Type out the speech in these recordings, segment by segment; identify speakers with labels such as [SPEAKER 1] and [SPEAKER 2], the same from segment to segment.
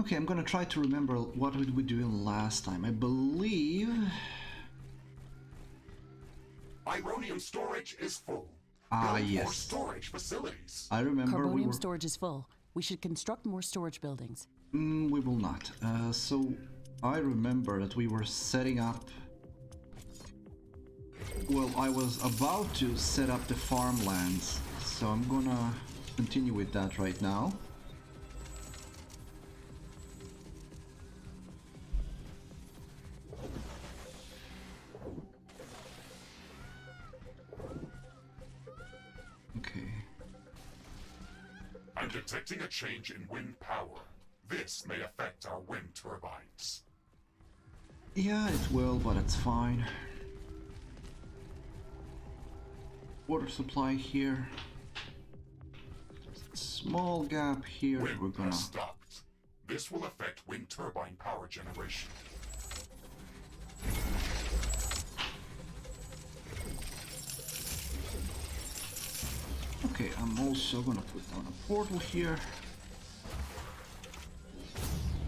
[SPEAKER 1] Okay, I'm gonna try to remember what did we do last time. I believe...
[SPEAKER 2] Ironium storage is full.
[SPEAKER 1] Ah,
[SPEAKER 2] Build
[SPEAKER 1] yes.
[SPEAKER 2] more storage facilities.
[SPEAKER 1] I remember we
[SPEAKER 3] Carbonium
[SPEAKER 1] were...
[SPEAKER 3] storage is full. We should construct more storage buildings.
[SPEAKER 1] We will not. So I remember that we were setting up... Well, I was about to set up the farmlands, so I'm gonna continue with that right now. Okay.
[SPEAKER 2] I'm detecting a change in wind power. This may affect our wind turbines.
[SPEAKER 1] Yeah, it will, but it's fine. Water supply here. Small gap here.
[SPEAKER 2] Wind
[SPEAKER 1] We're gonna...
[SPEAKER 2] has stopped. This will affect wind turbine power generation.
[SPEAKER 1] Okay, I'm also gonna put down a portal here.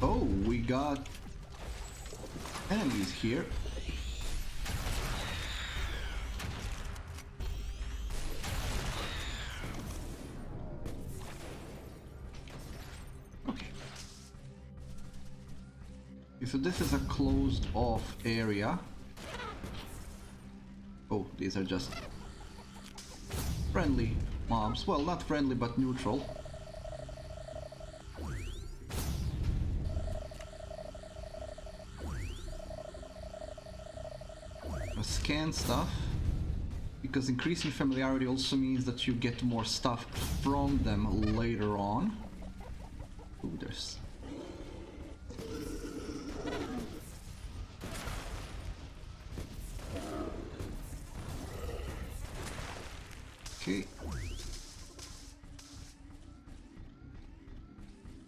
[SPEAKER 1] Oh, we got enemies here. Okay. So this is a closed off area. Oh, these are just friendly mobs. Well, not friendly, but neutral. Scan stuff, because increasing familiarity also means that you get more stuff from them later on. Ooh, there's... Okay.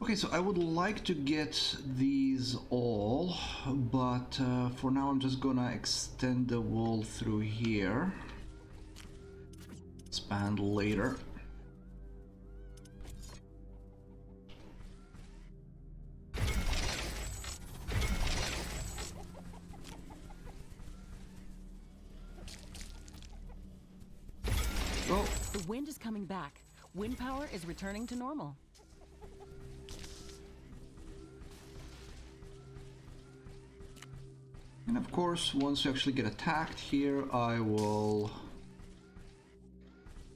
[SPEAKER 1] Okay, so I would like to get these all, but for now I'm just gonna extend the wall through here. Expand later. Go.
[SPEAKER 3] The wind is coming back. Wind power is returning to normal.
[SPEAKER 1] And of course, once you actually get attacked here, I will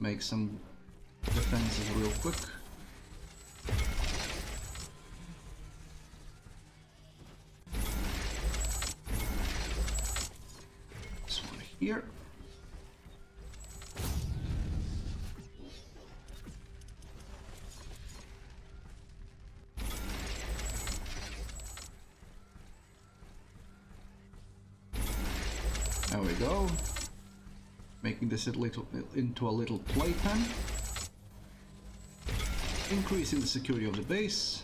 [SPEAKER 1] make some defenses real quick. This one here. There we go. Making this into a little playpen. Increasing the security of the base.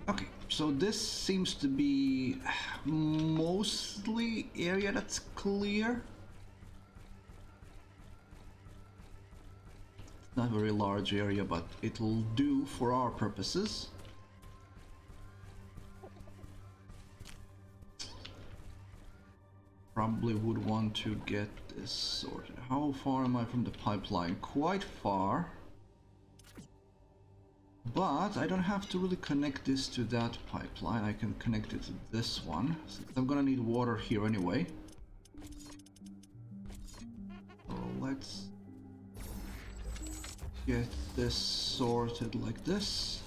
[SPEAKER 1] Okay, so this seems to be mostly area that's clear. It's not a very large area, but it'll do for our purposes. Probably would want to get this sorted. How far am I from the pipeline? Quite far. But I don't have to really connect this to that pipeline. I can connect it to this one, since I'm gonna need water here anyway. So let's get this sorted like this.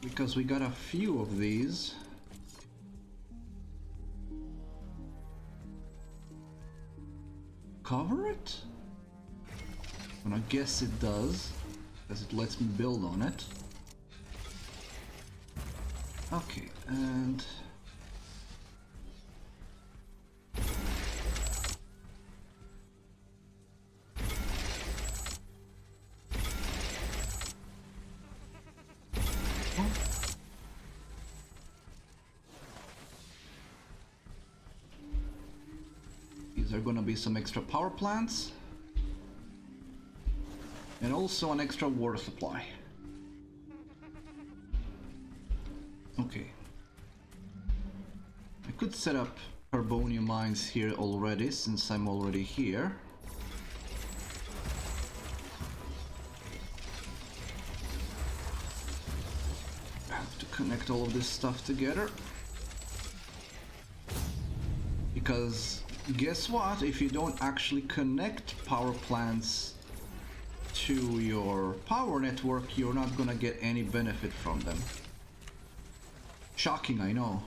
[SPEAKER 1] Because we got a few of these. Cover it? And I guess it does, because it lets me build on it. Okay, and... there are gonna be some extra power plants. And also an extra water supply. Okay. I could set up carbonium mines here already, since I'm already here. I have to connect all of this stuff together. Because guess what? If you don't actually connect power plants to your power network, you're not gonna get any benefit from them. Shocking, I know.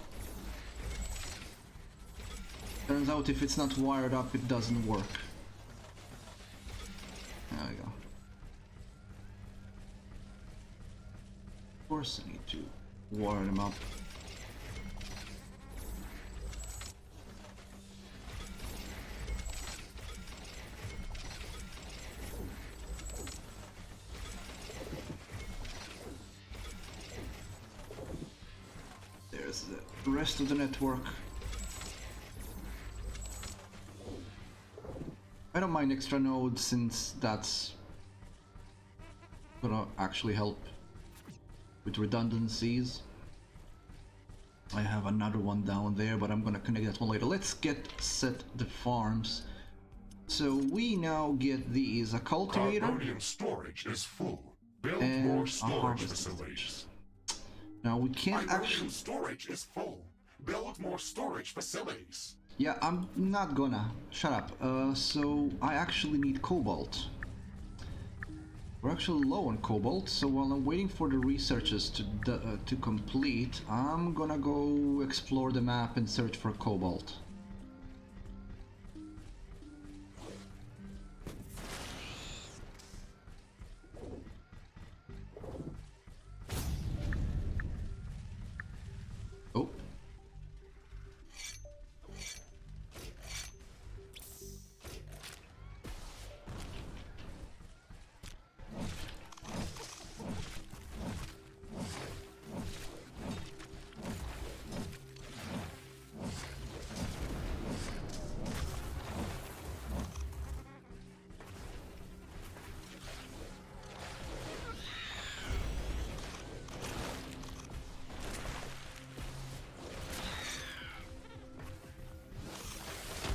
[SPEAKER 1] Turns out if it's not wired up, it doesn't work. There we go. Of course I need to wire them up. There's the rest of the network. I don't mind extra nodes since that's gonna actually help with redundancies. I have another one down there, but I'm gonna connect that one later. Let's get set the farms. So we now get these, a cultivator.
[SPEAKER 2] Carbonium storage is full. Build
[SPEAKER 1] And
[SPEAKER 2] more
[SPEAKER 1] a
[SPEAKER 2] storage
[SPEAKER 1] harvesting
[SPEAKER 2] facilities.
[SPEAKER 1] Now we can't actually...
[SPEAKER 2] storage is full. Build more storage facilities.
[SPEAKER 1] Yeah, I'm not gonna. Shut up. So I actually need cobalt. We're actually low on cobalt, so while I'm waiting for the researches to complete, I'm gonna go explore the map and search for cobalt. Oh.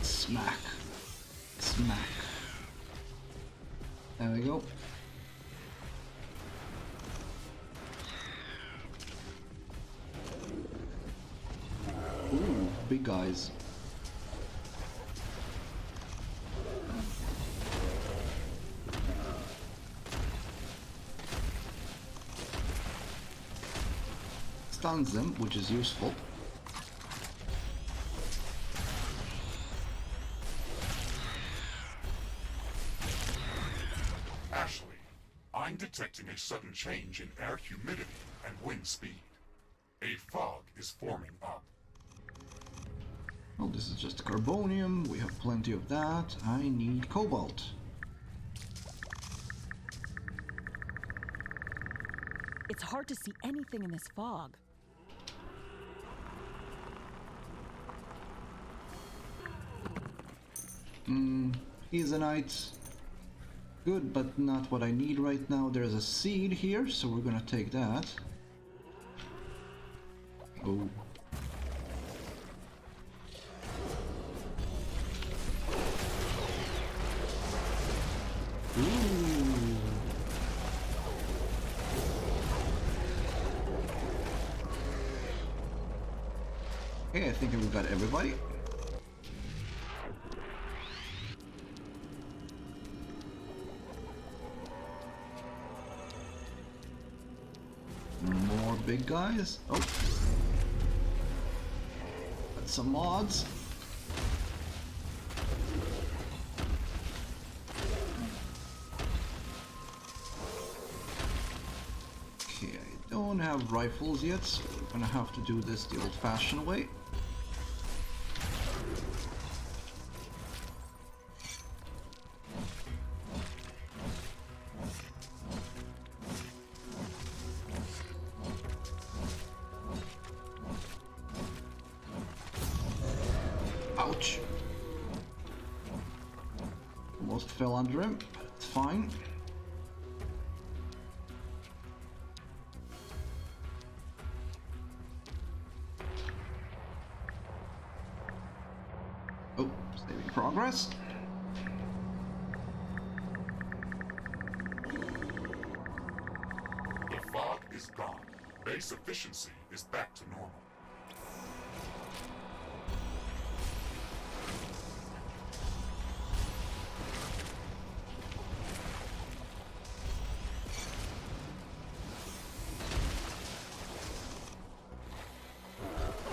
[SPEAKER 1] Smack. Smack. There we go. Ooh, big guys. Stuns them, which is useful.
[SPEAKER 2] I'm detecting a sudden change in air humidity and wind speed. A fog is forming up.
[SPEAKER 1] Well, this is just carbonium. We have plenty of that. I need cobalt.
[SPEAKER 3] It's hard to see anything in this fog.
[SPEAKER 1] Heathenite. Good, but not what I need right now. There's a seed here, so we're gonna take that. Oh. Ooh. Okay, I think we've got everybody. More big guys. Oh. Got some mods. Okay, I don't have rifles yet, so we're gonna have to do this the old-fashioned way. Ouch. fell under him. It's fine. Oh, saving progress.
[SPEAKER 2] The fog is gone. Base efficiency is back to normal.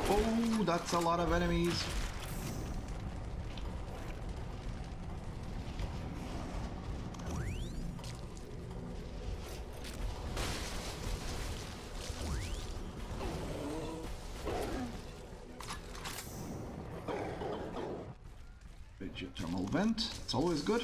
[SPEAKER 1] Oh, that's a lot of enemies. Geothermal vent, it's always good.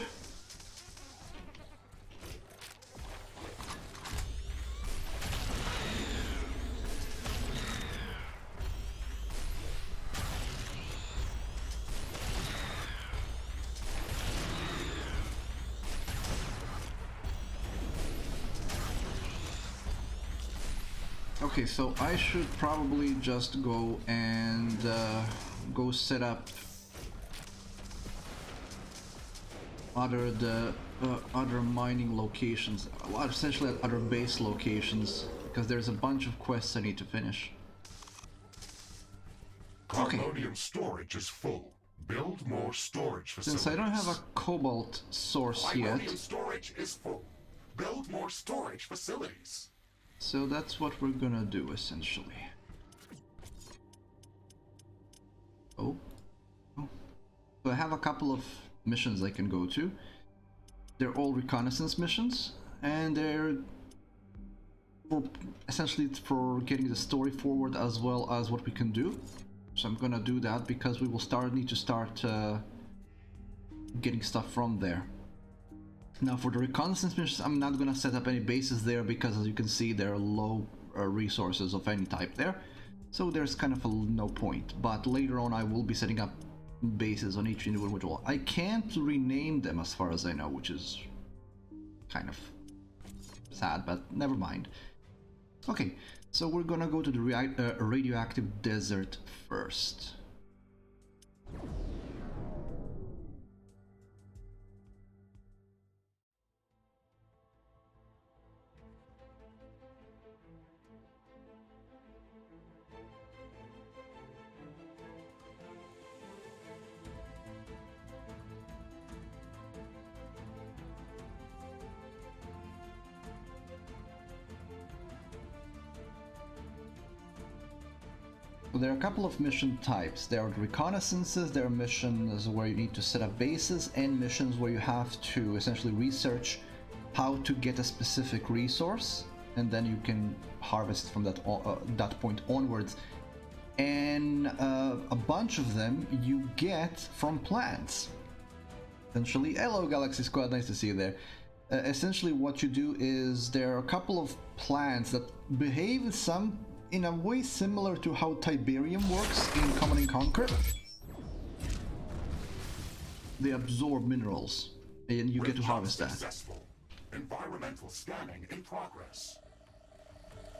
[SPEAKER 1] Okay, so I should probably just go and go set up other mining locations, well, essentially at other base locations, because there's a bunch of quests I need to finish. Okay.
[SPEAKER 2] Carbonium storage is full. Build more storage facilities.
[SPEAKER 1] Since I don't have a cobalt source yet,
[SPEAKER 2] Carbonium storage is full. Build more storage facilities.
[SPEAKER 1] so that's what we're gonna do essentially. Oh. So I have a couple of missions I can go to. They're all reconnaissance missions, and they're essentially for getting the story forward as well as what we can do. So I'm gonna do that because we will need to start getting stuff from there. Now for the reconnaissance missions, I'm not gonna set up any bases there because, as you can see, there are low resources of any type there. So there's kind of no point. But later on I will be setting up bases on each individual. I can't rename them as far as I know, which is kind of sad, but never mind. Okay, so we're gonna go to the radioactive desert first. So there are a couple of mission types. There are reconnaissances, there are missions where you need to set up bases, and missions where you have to essentially research how to get a specific resource, and then you can harvest from that point onwards. And a bunch of them you get from plants. Essentially, hello Galaxy Squad, nice to see you there. Essentially what you do is there are a couple of plants that behave in a way similar to how Tiberium works in Command & Conquer. They absorb minerals, and you get to harvest that.
[SPEAKER 2] Successful. Environmental scanning in progress.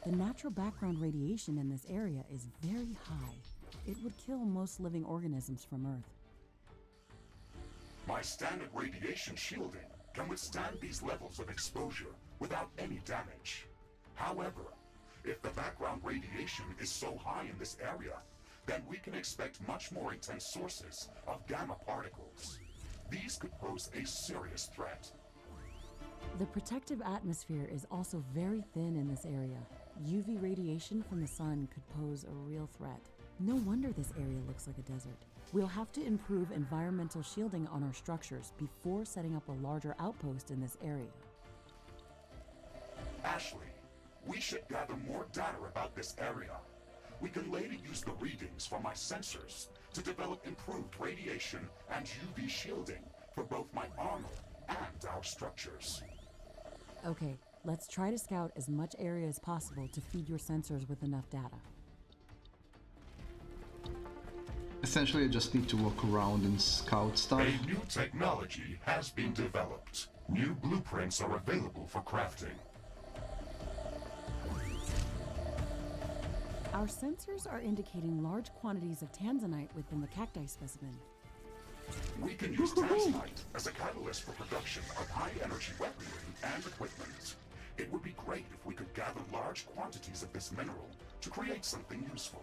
[SPEAKER 3] The natural background radiation in this area is very high. It would kill most living organisms from Earth.
[SPEAKER 2] My standard radiation shielding can withstand these levels of exposure without any damage. However, if the background radiation is so high in this area, then we can expect much more intense sources of gamma particles. These could pose a serious threat.
[SPEAKER 3] The protective atmosphere is also very thin in this area. UV radiation from the sun could pose a real threat. No wonder this area looks like a desert. We'll have to improve environmental shielding on our structures before setting up a larger outpost in this area.
[SPEAKER 2] Ashley, we should gather more data about this area. We can later use the readings from my sensors to develop improved radiation and UV shielding for both my armor and our structures.
[SPEAKER 3] Okay, let's try to scout as much area as possible to feed your sensors with enough data.
[SPEAKER 1] Essentially, I just need to walk around and scout stuff.
[SPEAKER 2] A new technology has been developed. New blueprints are available for crafting.
[SPEAKER 3] Our sensors are indicating large quantities of tanzanite within the cacti specimen.
[SPEAKER 2] We can use tanzanite as a catalyst for production of high-energy weaponry and equipment. It would be great if we could gather large quantities of this mineral to create something useful.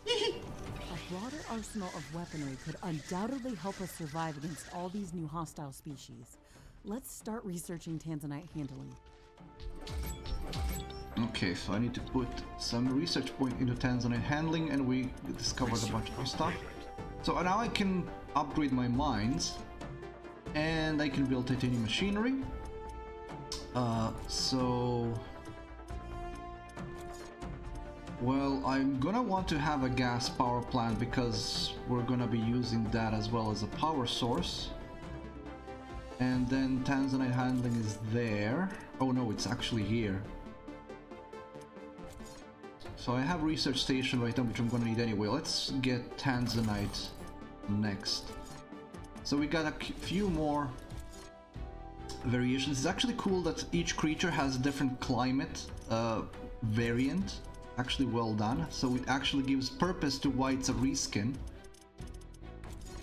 [SPEAKER 3] A broader arsenal of weaponry could undoubtedly help us survive against all these new hostile species. Let's start researching tanzanite handling.
[SPEAKER 1] Okay, so I need to put some research point into tanzanite handling, and we discovered a bunch of stuff. So now I can upgrade my mines, and I can build titanium machinery. Well, I'm gonna want to have a gas power plant because we're gonna be using that as well as a power source. And then tanzanite handling is there. Oh no, it's actually here. So I have research station right now, which I'm gonna need anyway. Let's get tanzanite next. So we got a few more variations. It's actually cool that each creature has a different climate variant. Actually well done. So it actually gives purpose to why it's a reskin.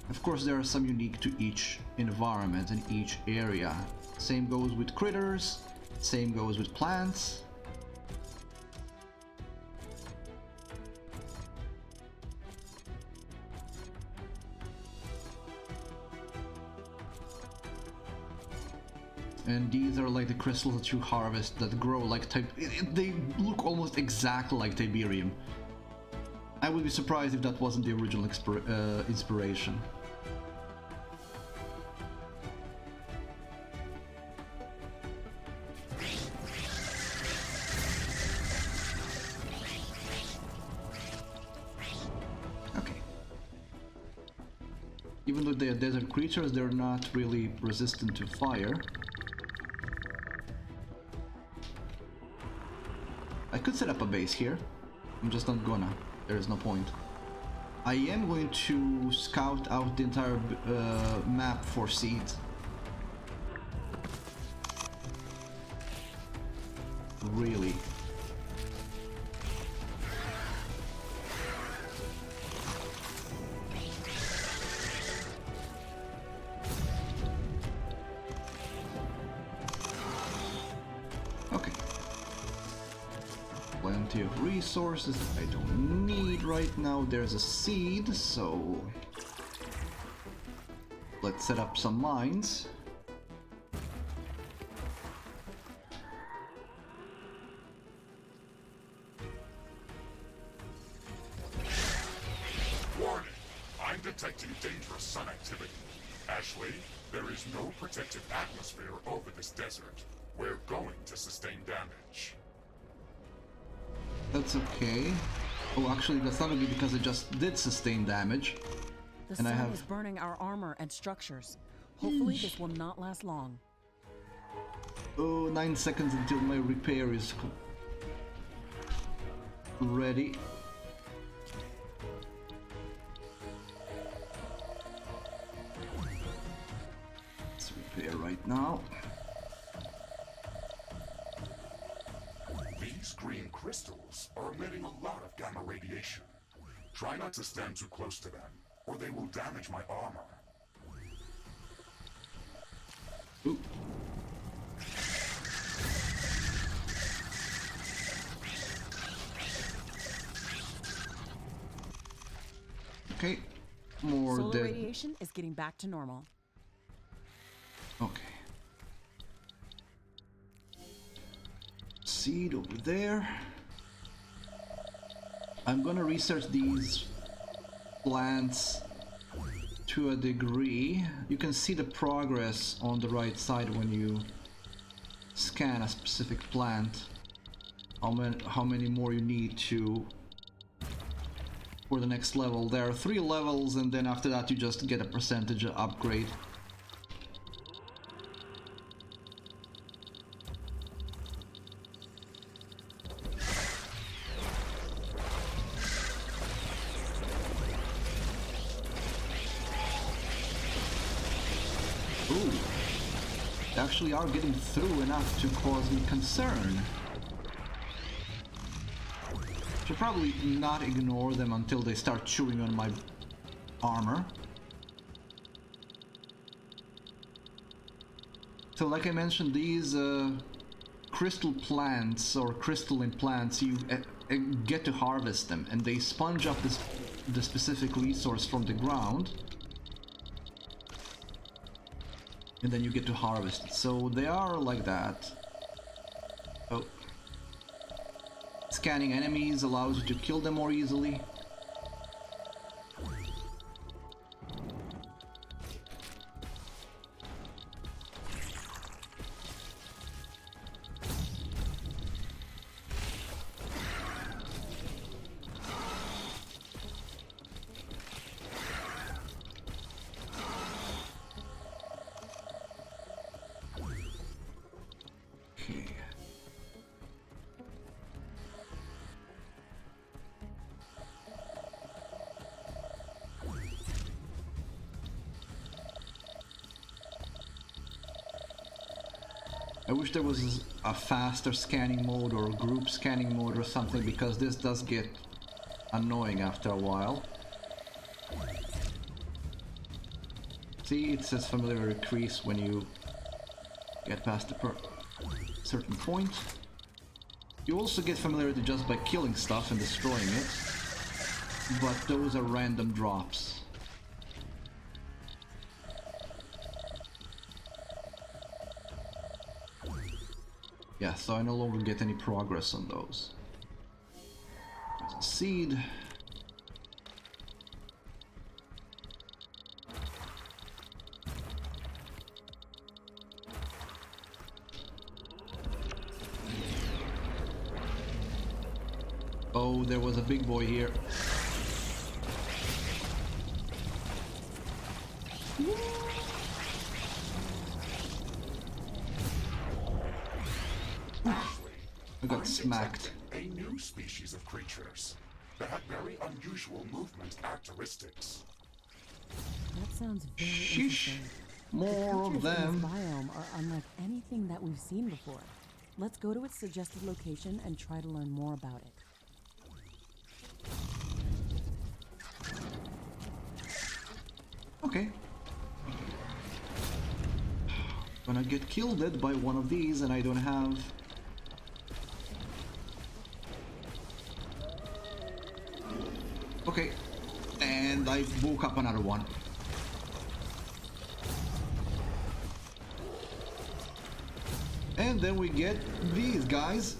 [SPEAKER 1] Of course, there are some unique to each environment and each area. Same goes with critters, same goes with plants. And these are like the crystals that you harvest that grow like they look almost exactly like Tiberium. I would be surprised if that wasn't the original inspiration. Okay. Even though they are desert creatures, they're not really resistant to fire. I could set up a base here. I'm just not gonna. There is no point. I am going to scout out the entire map for seeds. Really. Okay. Plenty of resources that I don't need right now. There's a seed, so let's set up some mines.
[SPEAKER 2] Warning! I'm detecting dangerous sun activity. Ashley, there is no protective atmosphere over this desert. We're going to sustain damage.
[SPEAKER 1] That's okay. Oh, actually, that's not okay because I just did sustain damage.
[SPEAKER 3] The
[SPEAKER 1] And I
[SPEAKER 3] sun
[SPEAKER 1] have-
[SPEAKER 3] is burning our armor and structures. Hopefully this will not last long.
[SPEAKER 1] Oh, 9 seconds until my repair is ready. Let's repair right now.
[SPEAKER 2] These green crystals are emitting a lot of gamma radiation. Try not to stand too close to them, or they will damage my armor.
[SPEAKER 1] Ooh. Okay, more
[SPEAKER 3] Solar
[SPEAKER 1] dead.
[SPEAKER 3] radiation is getting back to normal.
[SPEAKER 1] Okay. Seed over there. I'm gonna research these plants to a degree. You can see the progress on the right side when you scan a specific plant. How many more you need to for the next level. There are 3 levels, and then after that you just get a percentage upgrade. actually are getting through enough to cause me concern. Should probably not ignore them until they start chewing on my armor. So like I mentioned, these crystal plants or crystalline plants, you get to harvest them, and they sponge up the specific resource from the ground, and then you get to harvest it. So they are like that. Oh. Scanning enemies allows you to kill them more easily. I wish there was a faster scanning mode or a group scanning mode or something, because this does get annoying after a while. See, it says familiar decrease when you get past a certain point. You also get familiarity just by killing stuff and destroying it, but those are random drops. Yeah, so I no longer get any progress on those. There's a seed. Oh, there was a big boy here. I got smacked.
[SPEAKER 2] A new species of creatures that have very unusual movement characteristics.
[SPEAKER 3] That sounds very
[SPEAKER 1] Sheesh.
[SPEAKER 3] interesting.
[SPEAKER 1] More of
[SPEAKER 3] The creatures in
[SPEAKER 1] them.
[SPEAKER 3] this biome are unlike anything that we've seen before. Let's go to its suggested location and try to learn more about it.
[SPEAKER 1] Okay. Gonna get killed by one of these, and I don't have... Okay. And I woke up another one. And then we get these guys.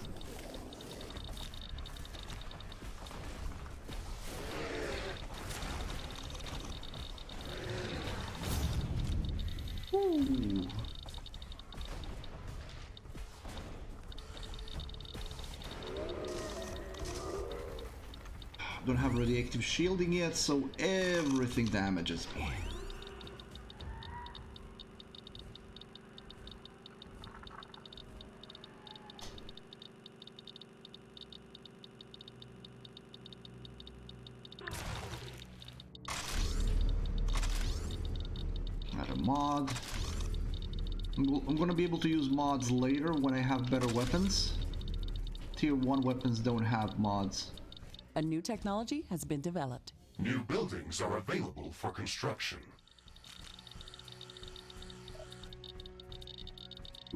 [SPEAKER 1] Ooh. Don't have radioactive shielding yet, so everything damages me. Another mod. I'm gonna be able to use mods later when I have better weapons. Tier 1 weapons don't have mods.
[SPEAKER 3] A new technology has been developed.
[SPEAKER 2] New buildings are available for construction.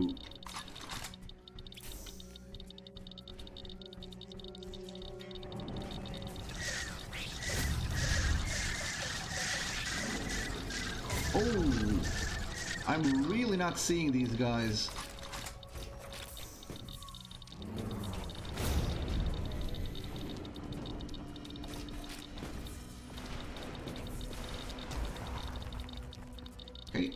[SPEAKER 1] Ooh. Oh, I'm really not seeing these guys. Okay.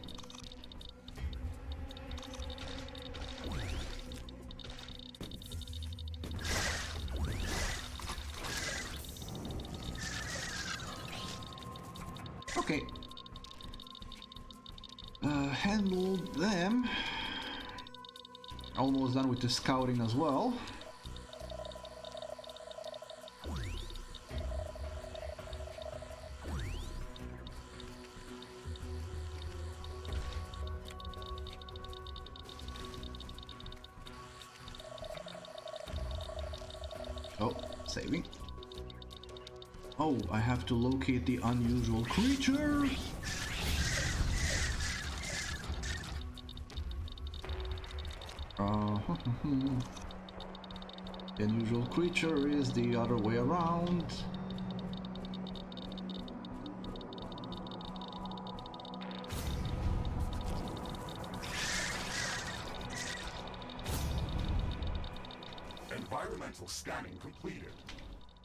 [SPEAKER 1] Okay. Handle them. Almost done with the scouting as well. Oh, saving. Oh, I have to locate the unusual creature. The unusual creature is the other way around.
[SPEAKER 2] Environmental scanning completed.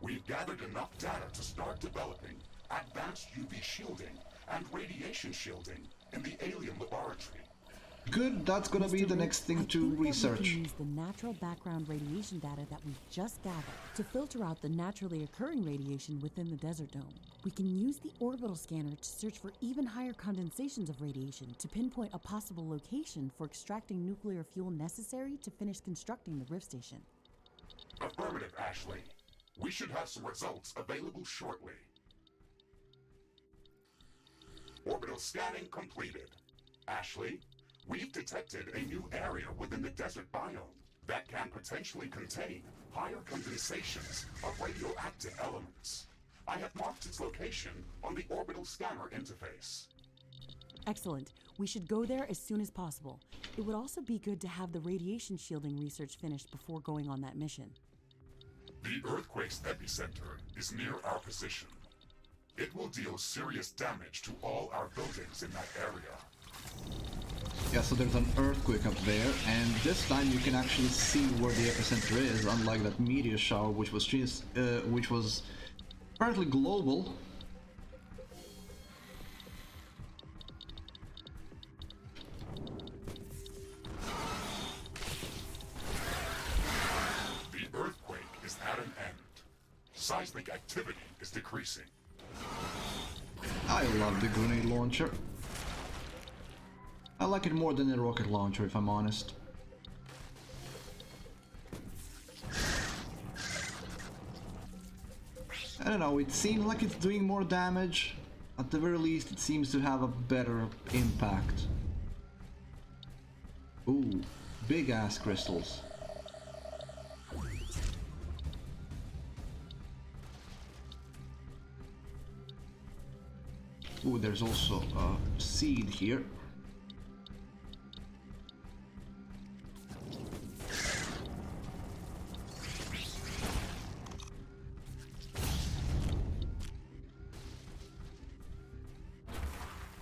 [SPEAKER 2] We've gathered enough data to start developing advanced UV shielding and radiation shielding in the alien laboratory.
[SPEAKER 1] Good, that's gonna be the next thing to research.
[SPEAKER 3] We can use the natural background radiation data that we've just gathered to filter out the naturally occurring radiation within the desert dome. We can use the orbital scanner to search for even higher condensations of radiation to pinpoint a possible location for extracting nuclear fuel necessary to finish constructing the Rift Station.
[SPEAKER 2] Affirmative, Ashley. We should have some results available shortly. Orbital scanning completed. Ashley, we've detected a new area within the desert biome that can potentially contain higher condensations of radioactive elements. I have marked its location on the orbital scanner interface.
[SPEAKER 3] Excellent. We should go there as soon as possible. It would also be good to have the radiation shielding research finished before going on that mission.
[SPEAKER 2] The earthquake's epicenter is near our position. It will deal serious damage to all our buildings in that area.
[SPEAKER 1] Yeah, so there's an earthquake up there, and this time you can actually see where the epicenter is, unlike that meteor shower, which was apparently global.
[SPEAKER 2] The earthquake is at an end. Seismic activity is decreasing.
[SPEAKER 1] I love the grenade launcher. I like it more than the rocket launcher, if I'm honest. I don't know, it seems like it's doing more damage. At the very least, it seems to have a better impact. Ooh, big ass crystals. Ooh, there's also a seed here.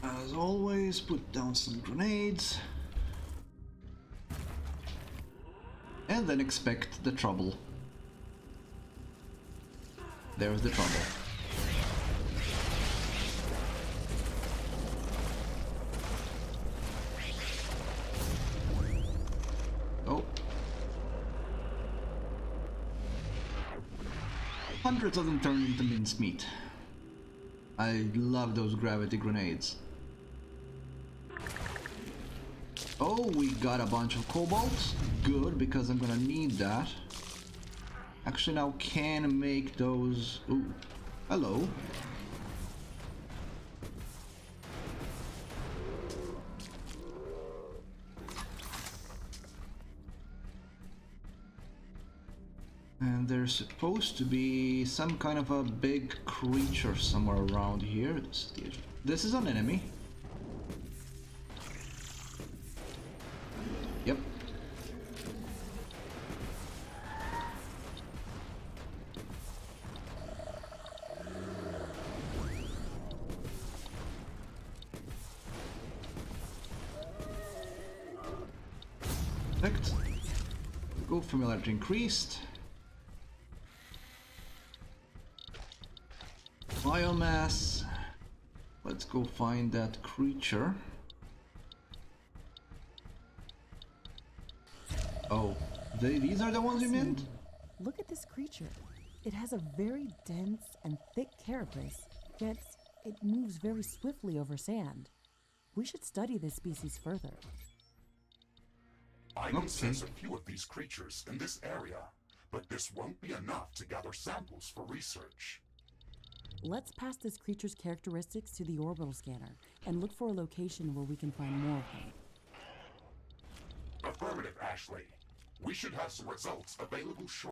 [SPEAKER 1] As always, put down some grenades. And then expect the trouble. There's the trouble. Oh. Hundreds of them turn into mincemeat. I love those gravity grenades. Oh, we got a bunch of cobalt. Good, because I'm gonna need that. Actually, now can make those... Ooh, hello. And there's supposed to be some kind of a big creature somewhere around here. This is an enemy. Yep. Perfect. Go familiarity increased. Biomass. Let's go find that creature. Oh, these are the ones you meant?
[SPEAKER 3] Look at this creature. It has a very dense and thick carapace, yet it moves very swiftly over sand. We should study this species further.
[SPEAKER 2] I can sense a few of these creatures in this area, but this won't be enough to gather samples for research.
[SPEAKER 3] Let's pass this creature's characteristics to the orbital scanner and look for a location where we can find more of them.
[SPEAKER 2] Affirmative, Ashley. We should have some results available shortly.